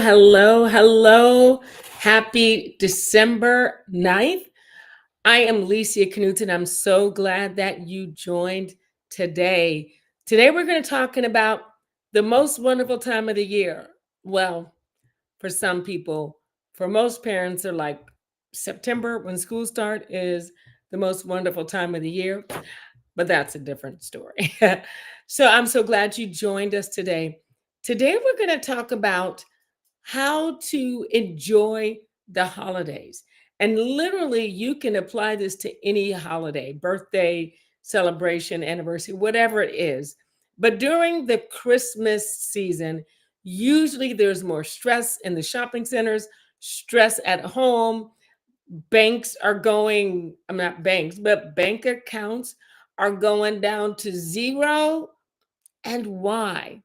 hello. Happy December 9th. I am Licia Knudsen. I'm so glad that you joined today. Today, we're going to talking about the most wonderful time of the year. Well, for some people, for most parents, are like September when school start is the most wonderful time of the year, but that's a different story. So I'm so glad you joined us today. Today, we're going to talk about how to enjoy the holidays. And literally, you can apply this to any holiday, birthday, celebration, anniversary, whatever it is. But during the Christmas season, usually there's more stress in the shopping centers, stress at home. Banks are going, I'm not banks, but bank accounts are going down to zero. And why?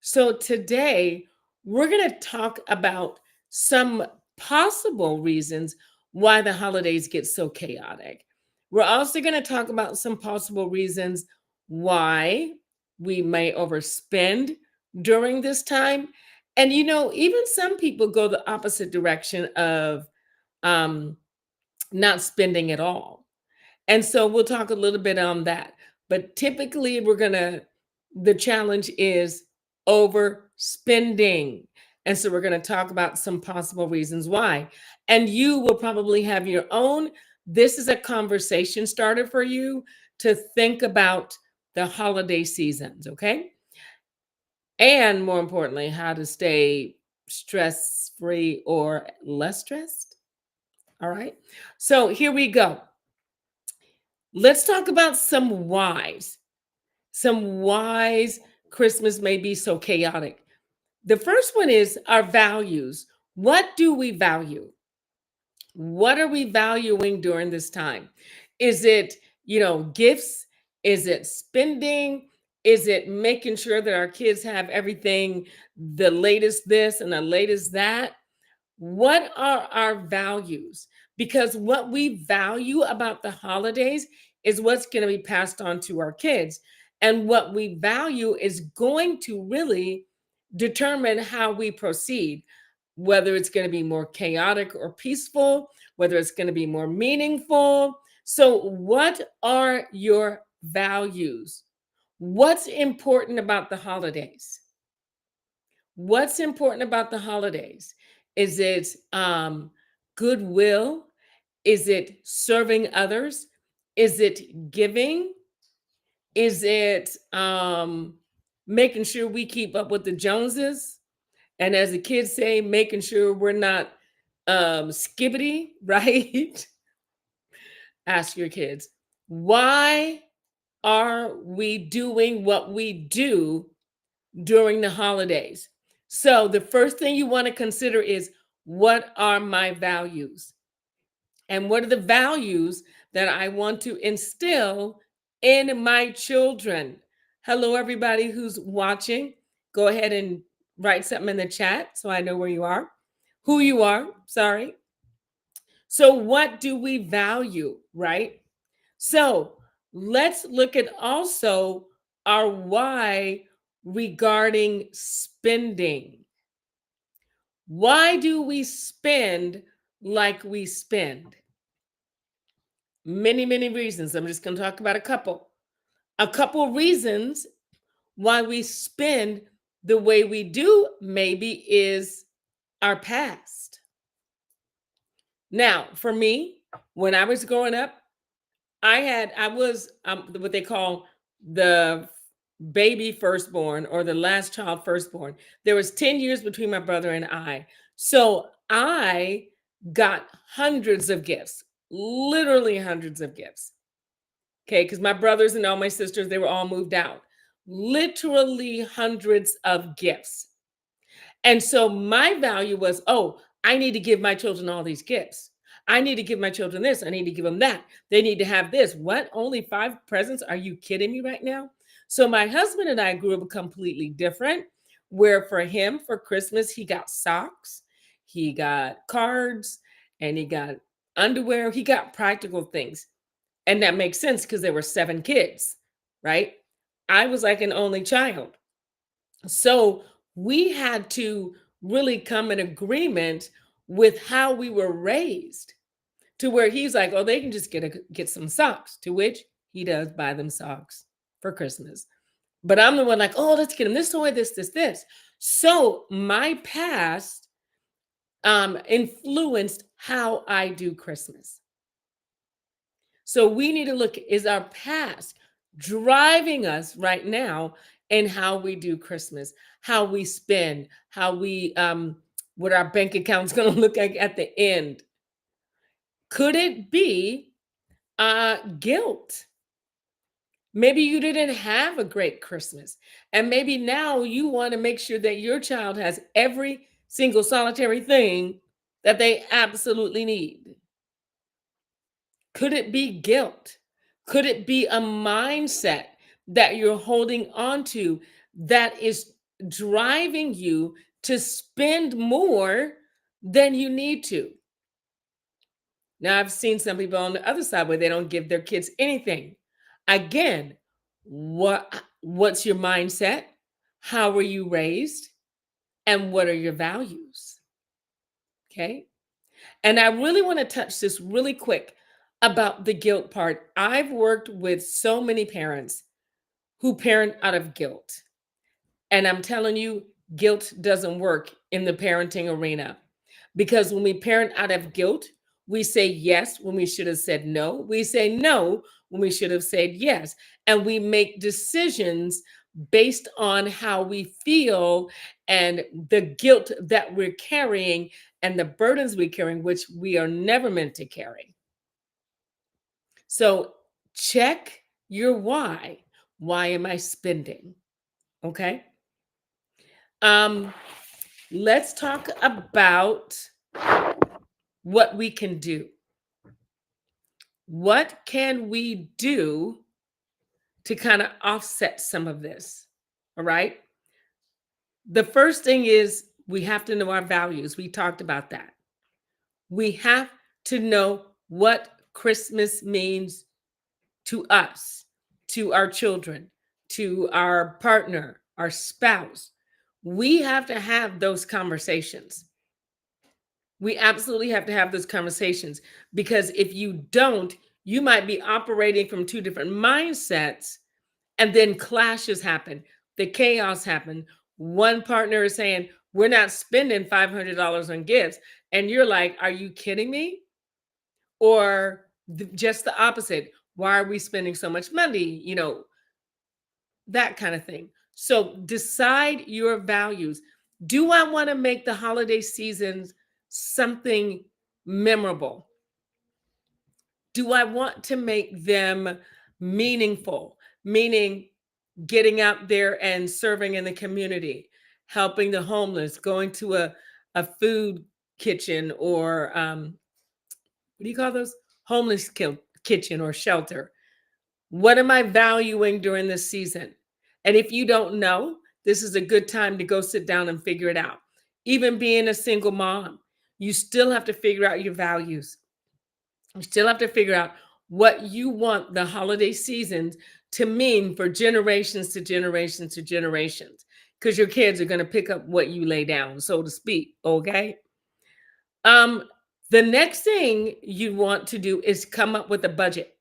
So today, we're going to talk about some possible reasons why the holidays get so chaotic. We're also going to talk about some possible reasons why we may overspend during this time. And even some people go the opposite direction of um, not spending at all. And so we'll talk a little bit on that. But typically, the challenge is overspending. And so we're going to talk about some possible reasons why. And you will probably have your own. This is a conversation starter for you to think about the holiday seasons, okay? And more importantly, how to stay stress free or less stressed. All right. So here we go. Let's talk about some whys. Some whys Christmas may be so chaotic. The first one is our values. What do we value? What are we valuing during this time? Is it, gifts? Is it spending? Is it making sure that our kids have everything, the latest this and the latest that? What are our values? Because what we value about the holidays is what's going to be passed on to our kids. And what we value is going to really determine how we proceed, whether it's going to be more chaotic or peaceful, whether it's going to be more meaningful. So, what are your values? What's important about the holidays? What's important about the holidays? Is it goodwill? Is it serving others? Is it giving? Is it making sure we keep up with the Joneses? And as the kids say, making sure we're not skibbity, right? Ask your kids, why are we doing what we do during the holidays? So the first thing you want to consider is, what are my values? And what are the values that I want to instill in my children? Hello, everybody who's watching. Go ahead and write something in the chat so I know where you are, who you are. Sorry. So, what do we value, right? So, let's look at also our why regarding spending. Why do we spend like we spend? Many, many reasons. I'm just going to talk about a couple. A couple reasons why we spend the way we do, maybe, is our past. Now, for me, when I was growing up, I was what they call the baby firstborn, or the last child firstborn. There was 10 years between my brother and I. So I got hundreds of gifts, literally hundreds of gifts. Okay, because my brothers and all my sisters, they were all moved out. Literally hundreds of gifts. And so my value was, oh, I need to give my children all these gifts. I need to give my children this. I need to give them that. They need to have this. What? Only 5 presents? Are you kidding me right now? So my husband and I grew up completely different, where for him, for Christmas, he got socks, he got cards, and he got underwear. He got practical things. And that makes sense because there were 7 kids, right? I was like an only child. So we had to really come in agreement with how we were raised, to where he's like, oh, they can just get some socks, to which he does buy them socks for Christmas. But I'm the one like, oh, let's get him this toy, this. So my past influenced how I do Christmas. So we need to look, is our past driving us right now in how we do Christmas, how we spend, how we what our bank account's going to look like at the end? Could it be guilt? Maybe you didn't have a great Christmas, and maybe now you want to make sure that your child has every single solitary thing that they absolutely need. Could it be guilt? Could it be a mindset that you're holding on to that is driving you to spend more than you need to? Now, I've seen some people on the other side where they don't give their kids anything. Again, what's your mindset? How were you raised? And what are your values? Okay? And I really want to touch this really quick about the guilt part. I've worked with so many parents who parent out of guilt. And I'm telling you, guilt doesn't work in the parenting arena, because when we parent out of guilt, we say yes when we should have said no. We say no when we should have said yes. And we make decisions based on how we feel and the guilt that we're carrying and the burdens we're carrying, which we are never meant to carry. So check your why. Why am I spending? Okay. Let's talk about what we can do. What can we do to kind of offset some of this? All right. The first thing is we have to know our values. We talked about that. We have to know what Christmas means to us, to our children, to our partner, our spouse. We have to have those conversations. We absolutely have to have those conversations, because if you don't, you might be operating from two different mindsets, and then clashes happen, the chaos happen. One partner is saying, we're not spending $500 on gifts. And you're like, are you kidding me? Or just the opposite. Why are we spending so much money? That kind of thing. So decide your values. Do I want to make the holiday seasons something memorable? Do I want to make them meaningful? Meaning getting out there and serving in the community, helping the homeless, going to a food kitchen, or what do you call those? Homeless kitchen or shelter. What am I valuing during this season? And if you don't know, this is a good time to go sit down and figure it out. Even being a single mom, you still have to figure out your values. You still have to figure out what you want the holiday seasons to mean for generations to generations to generations, because your kids are going to pick up what you lay down, so to speak. Okay. The next thing you want to do is come up with a budget.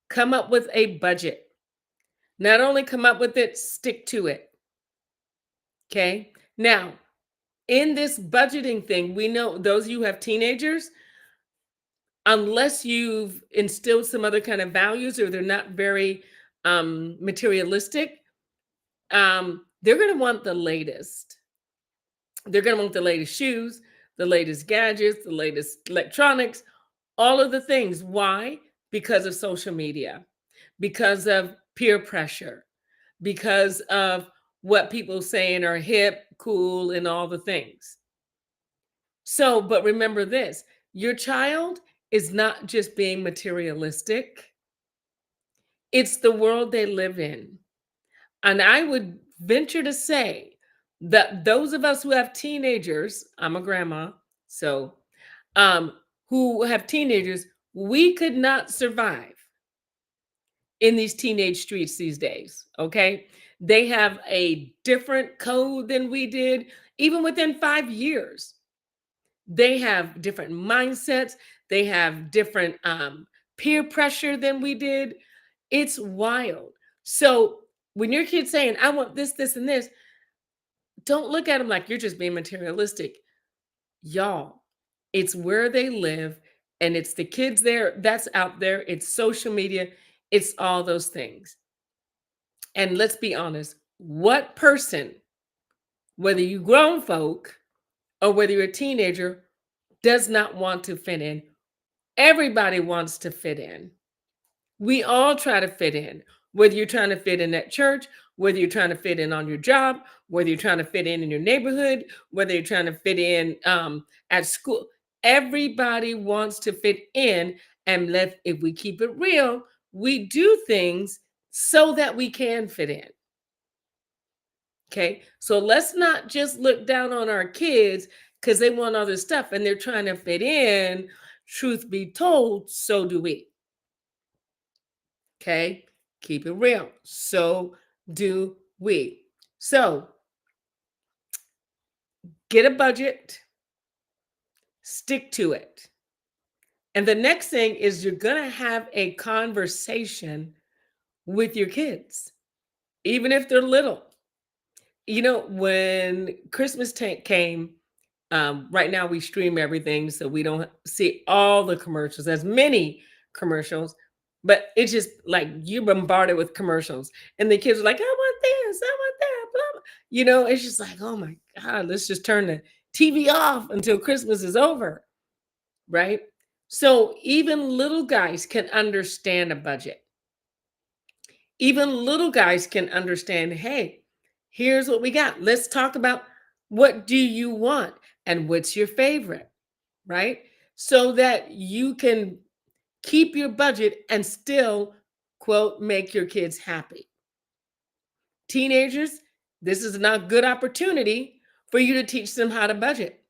Come up with a budget. Not only come up with it, stick to it. Okay. Now, in this budgeting thing, we know those of you who have teenagers, unless you've instilled some other kind of values or they're not very materialistic, they're going to want the latest. They're going to want the latest shoes, the latest gadgets, the latest electronics, all of the things. Why? Because of social media, because of peer pressure, because of what people saying are hip, cool, and all the things. So, but remember this, your child is not just being materialistic, it's the world they live in. And I would venture to say that those of us who have teenagers, I'm a grandma, so who have teenagers, we could not survive in these teenage streets these days. Okay. They have a different code than we did. Even within 5 years, they have different mindsets. They have different peer pressure than we did. It's wild. So when your kid's saying, I want this, this, and this, don't look at them like you're just being materialistic. Y'all, it's where they live, and it's the kids there that's out there. It's social media, it's all those things. And let's be honest, what person, whether you grown folk or whether you're a teenager, does not want to fit in? Everybody wants to fit in. We all try to fit in, whether you're trying to fit in at church, whether you're trying to fit in on your job, whether you're trying to fit in your neighborhood, whether you're trying to fit in at school. Everybody wants to fit in. And if we keep it real, we do things so that we can fit in. Okay. So let's not just look down on our kids because they want other stuff and they're trying to fit in. Truth be told, so do we. Okay. Keep it real. So do we. So get a budget, stick to it. And the next thing is you're going to have a conversation with your kids, even if they're little. You know, when Christmas came, right now we stream everything, so we don't see all the commercials, as many commercials, but it's just like you're bombarded with commercials. And the kids are like, I want this, I want that, blah, blah. You know, it's just like, oh my God, let's just turn the TV off until Christmas is over, right? So even little guys can understand a budget. Even little guys can understand, hey, here's what we got. Let's talk about what do you want and what's your favorite, right? So that you can keep your budget and still, quote, make your kids happy. Teenagers, this is not a good opportunity for you to teach them how to budget.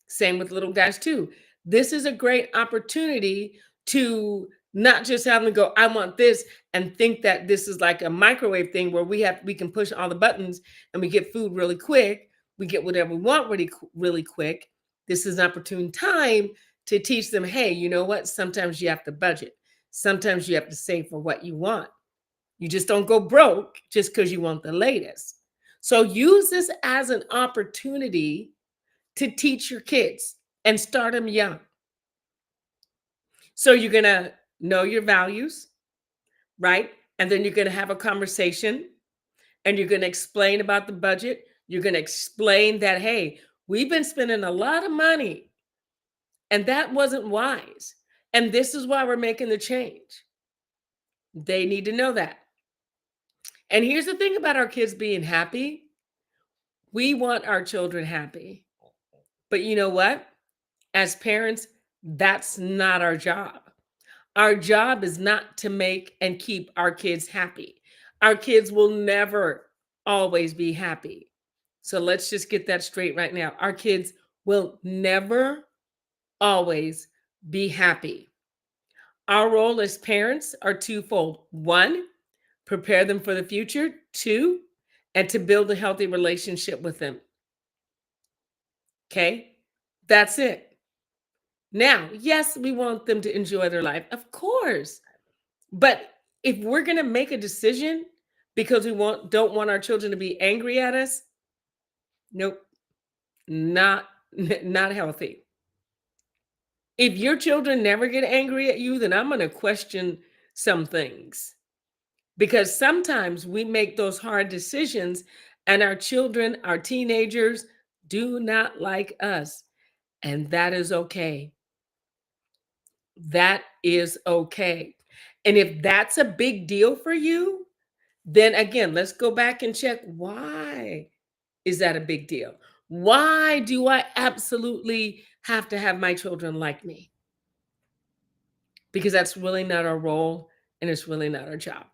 Same with little guys too. This is a great opportunity to not just have them go, I want this, and think that this is like a microwave thing where we can push all the buttons and we get food really quick. We get whatever we want really quick. This is an opportune time to teach them, hey, you know what? Sometimes you have to budget. Sometimes you have to save for what you want. You just don't go broke just because you want the latest. So use this as an opportunity to teach your kids and start them young. So you're going to know your values, right? And then you're going to have a conversation and you're going to explain about the budget. You're going to explain that, hey, we've been spending a lot of money and that wasn't wise. And this is why we're making the change. They need to know that. And here's the thing about our kids being happy. We want our children happy. But you know what? As parents, that's not our job. Our job is not to make and keep our kids happy. Our kids will never always be happy. So let's just get that straight right now. Our kids will never always be happy. Our role as parents are twofold. One, prepare them for the future. Two, and to build a healthy relationship with them. Okay, that's it. Now, yes, we want them to enjoy their life, of course. But if we're going to make a decision because we don't want our children to be angry at us, nope, not not healthy. If your children never get angry at you, then I'm going to question some things. Because sometimes we make those hard decisions and our children, our teenagers do not like us. And that is okay. That is okay. And if that's a big deal for you, then again, let's go back and check, why is that a big deal? Why do I absolutely have to have my children like me? Because that's really not our role and it's really not our job.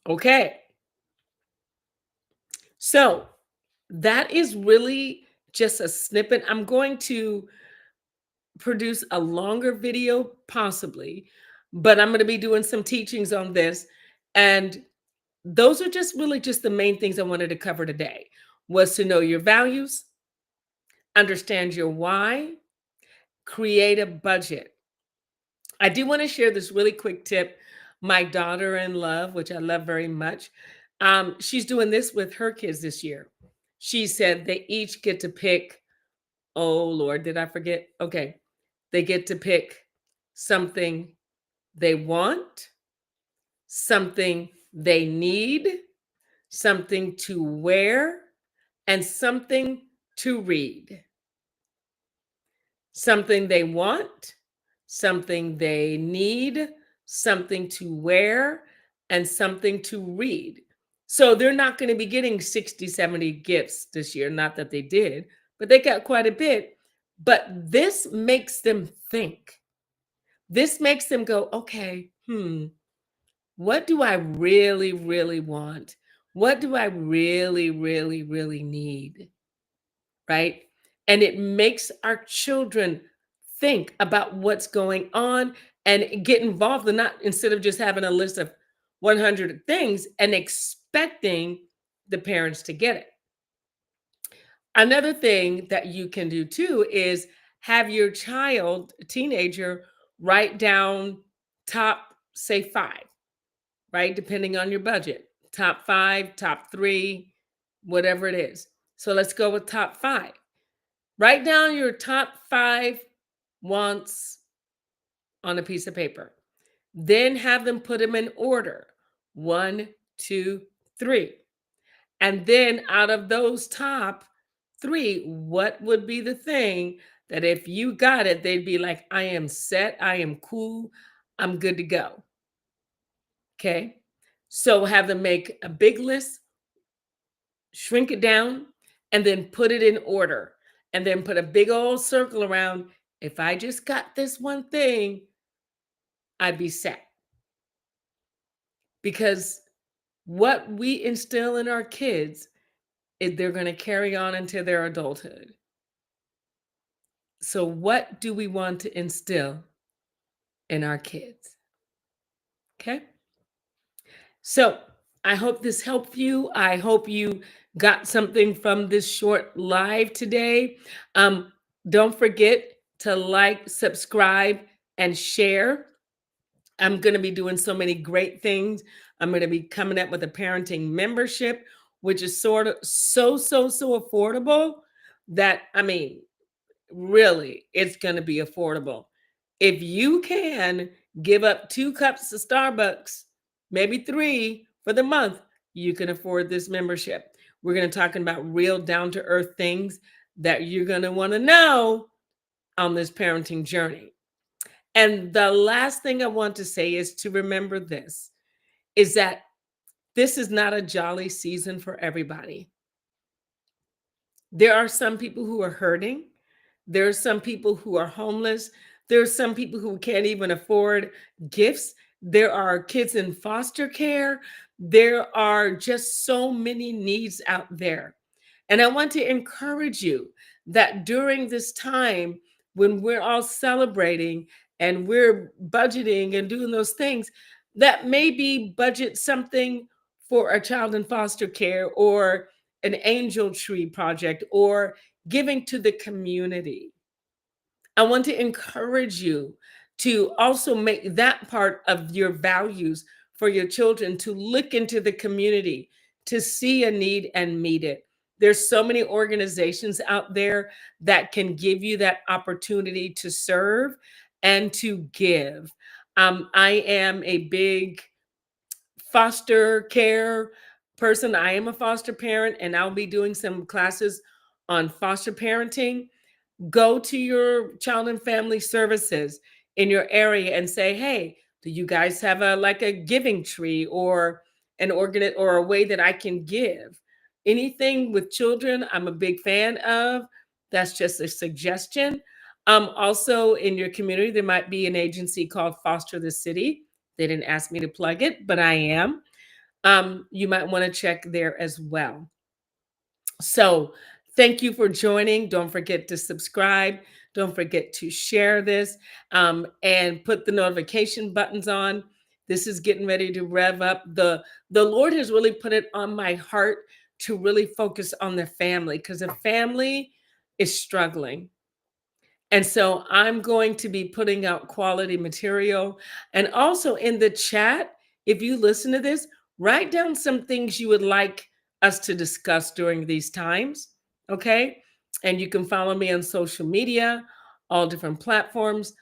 Okay. So that is really just a snippet. I'm going to produce a longer video, possibly, but I'm going to be doing some teachings on this. And those are just really just the main things I wanted to cover today. was to know your values, understand your why, create a budget. I do want to share this really quick tip. My daughter in love, which I love very much, she's doing this with her kids this year. She said they each get to pick, oh Lord, did I forget? Okay. They get to pick something they want, something they need, something to wear, and something to read. Something they want, something they need, something to wear, and something to read. So they're not going to be getting 60, 70 gifts this year. Not that they did, but they got quite a bit. But this makes them think. This makes them go, okay, what do I really, really want? What do I really, really, really need? Right? And it makes our children think about what's going on and get involved and not instead of just having a list of 100 things and expecting the parents to get it. Another thing that you can do too is have your child, teenager, write down top, say 5, right? Depending on your budget. Top 5, top 3, whatever it is. So let's go with top 5. Write down your top 5 wants on a piece of paper. Then have them put them in order. 1, 2, 3. And then out of those top 3, what would be the thing that if you got it, they'd be like, I am set, I am cool, I'm good to go. Okay. So have them make a big list, shrink it down, and then put it in order. And then put a big old circle around. If I just got this one thing, I'd be set. Because what we instill in our kids is they're going to carry on into their adulthood. So, what do we want to instill in our kids? Okay. So, I hope this helped you. I hope you got something from this short live today. Um, don't forget to like, subscribe, and share. I'm going to be doing so many great things. I'm going to be coming up with a parenting membership, which is sort of so affordable that, I mean, really, it's going to be affordable. If you can give up 2 cups of Starbucks, maybe 3 for the month, you can afford this membership. We're going to talk about real down to earth things that you're going to want to know on this parenting journey. And the last thing I want to say is to remember this is that this is not a jolly season for everybody. There are some people who are hurting. There are some people who are homeless. There are some people who can't even afford gifts. There are kids in foster care. There are just so many needs out there. And I want to encourage you that during this time when we're all celebrating and we're budgeting and doing those things, that maybe budget something for a child in foster care or an angel tree project or giving to the community. I want to encourage you to also make that part of your values for your children to look into the community, to see a need and meet it. There's so many organizations out there that can give you that opportunity to serve and to give. I am a big foster care person. I am a foster parent, and I'll be doing some classes on foster parenting. Go to your child and family services in your area and say, hey, do you guys have a like a giving tree or an organ or a way that I can give? Anything with children, I'm a big fan of. That's just a suggestion. Also in your community, there might be an agency called Foster the City. They didn't ask me to plug it, but I am. You might want to check there as well. So thank you for joining. Don't forget to subscribe. Don't forget to share this and put the notification buttons on. This is getting ready to rev up. The Lord has really put it on my heart to really focus on their family because the family is struggling. And so I'm going to be putting out quality material. And also in the chat, if you listen to this, write down some things you would like us to discuss during these times. Okay. And you can follow me on social media, all different platforms.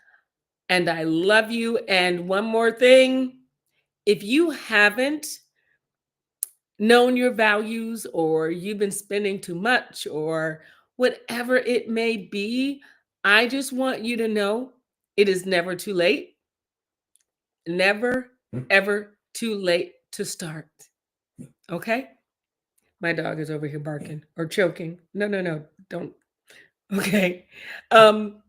And I love you. And one more thing, if you haven't known your values or you've been spending too much or whatever it may be, I just want you to know it is never too late. Never, ever too late to start. Okay? My dog is over here barking or choking. No, no, no. Don't. Okay. Um,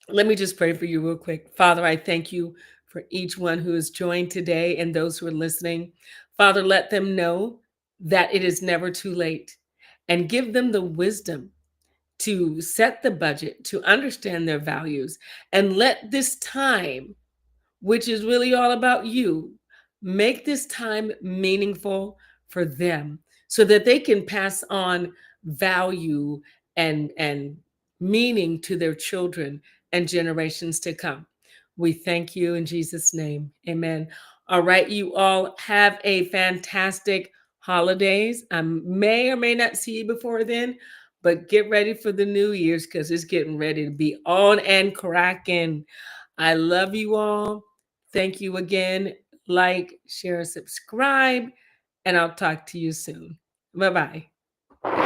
Let me just pray for you real quick. Father, I thank you for each one who has joined today and those who are listening. Father, let them know that it is never too late and give them the wisdom to set the budget, to understand their values, and let this time, which is really all about you, make this time meaningful for them so that they can pass on value and meaning to their children and generations to come. We thank you in Jesus' name. Amen. All right, you all have a fantastic holidays. I may or may not see you before then, but get ready for the New Year's because it's getting ready to be on and cracking. I love you all. Thank you again. Like, share, subscribe, and I'll talk to you soon. Bye bye.